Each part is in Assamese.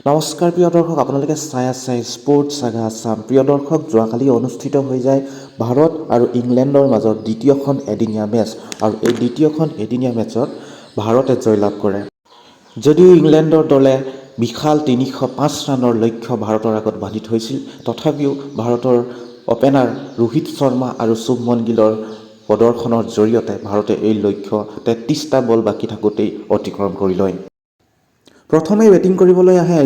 নমস্কাৰ প্ৰিয় দৰ্শক, আপোনালোকে চাই আছে স্পৰ্টছ সাগা আছাম। প্ৰিয় দৰ্শক, যোৱাকালি অনুষ্ঠিত হৈ যায় ভাৰত আৰু ইংলেণ্ডৰ মাজত দ্বিতীয়খন এদিনীয়া মেচ, আৰু এই দ্বিতীয়খন এদিনীয়া মেচত ভাৰতে জয়লাভ কৰে। যদিও ইংলেণ্ডৰ দলে বিশাল ৩০৫ ৰানৰ লক্ষ্য ভাৰতৰ আগত বান্ধি থৈছিল, তথাপিও ভাৰতৰ অপেনাৰ ৰোহিত শৰ্মা আৰু শুভমন গিলৰ প্ৰদৰ্শনৰ জৰিয়তে ভাৰতে এই লক্ষ্য ৩৩টা বল বাকী থাকোঁতেই অতিক্ৰম কৰি লয়। প্ৰথমে বেটিং কৰিবলৈ আহে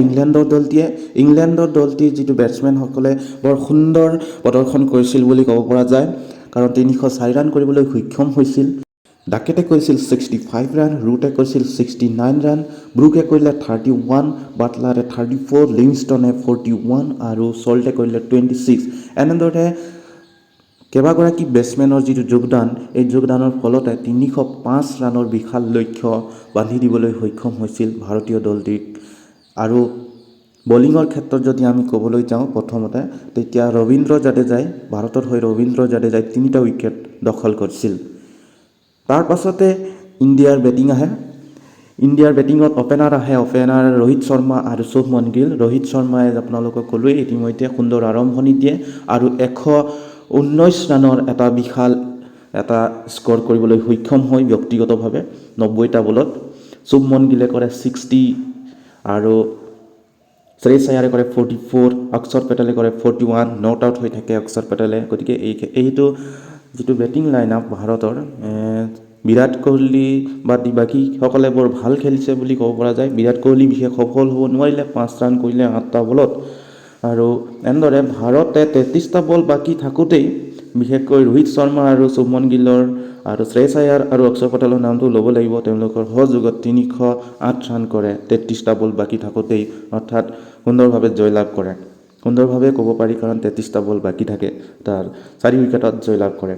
ইংলেণ্ডৰ দলটিৰ যিটো বেটছমেনসকলে বৰ সুন্দৰ প্ৰদৰ্শন কৰিছিল বুলি ক'ব পৰা যায়, কাৰণ ৩০৪ ৰান কৰিবলৈ সক্ষম হৈছিল। ডাকেটে কৰিছিল 65 ৰান, ৰুটে কৰিছিল 69 ৰান, ব্ৰুকে কৰিলে 31, বাটলাৰে 34, লিভিংষ্টনে 41 আৰু চল্টে কৰিলে 26। এনেদৰে কেইবাগৰাকী বেটছমেনৰ যিটো যোগদান, এই যোগদানৰ ফলতে ৩০৫ ৰানৰ বিশাল লক্ষ্য বান্ধি দিবলৈ সক্ষম হৈছিল ভাৰতীয় দলটিক। আৰু বলিঙৰ ক্ষেত্ৰত যদি আমি ক'বলৈ যাওঁ প্ৰথমতে, তেতিয়া ভাৰতৰ হৈ ৰবীন্দ্ৰ জাদেজাই 3টা উইকেট দখল কৰিছিল। তাৰ পাছতে ইণ্ডিয়াৰ বেটিং আহে। ইণ্ডিয়াৰ বেটিঙত অপেনাৰ ৰোহিত শৰ্মা আৰু শুভমন গিল। ৰোহিত শৰ্মাই আপোনালোকক ক'লোৱেই ইতিমধ্যে সুন্দৰ আৰম্ভণি দিয়ে আৰু 119 ৰানৰ এটা বিশাল স্ক'ৰ কৰিবলৈ সক্ষম হয় ব্যক্তিগতভাৱে 90টা বলত। শুভমন গিলে কৰে 60 আৰু শ্ৰেয়স আয়াৰে কৰে 44, অক্ষৰ পেটেলে কৰে 41, নট আউট হৈ থাকে অক্ষৰ পেটেলে। গতিকে এইটো যিটো বেটিং লাইন আপ ভাৰতৰ, বিৰাট কোহলি বা বাকীসকলে বৰ ভাল খেলিছে বুলি ক'ব পৰা যায়। বিৰাট কোহলি বিশেষ সফল হ'ব নোৱাৰিলে, 5 ৰান কৰিলে 8টা বলত। আৰু এনেদৰে ভাৰতে 33টা বল বাকী থাকোঁতেই বিশেষকৈ ৰোহিত শৰ্মা আৰু শুভমন গিলৰ আৰু শ্ৰেয়স আয়াৰ আৰু অক্ষৰ পেটেলৰ নামটো ল'ব লাগিব। তেওঁলোকৰ সহযোগত 308 ৰান কৰে 33টা বল বাকী থাকোঁতেই, অৰ্থাৎ সুন্দৰভাৱে জয়লাভ কৰে। সুন্দৰভাৱে ক'ব পাৰি, কাৰণ 33টা বল বাকী থাকে, তাৰ 4 উইকেটত জয়লাভ কৰে।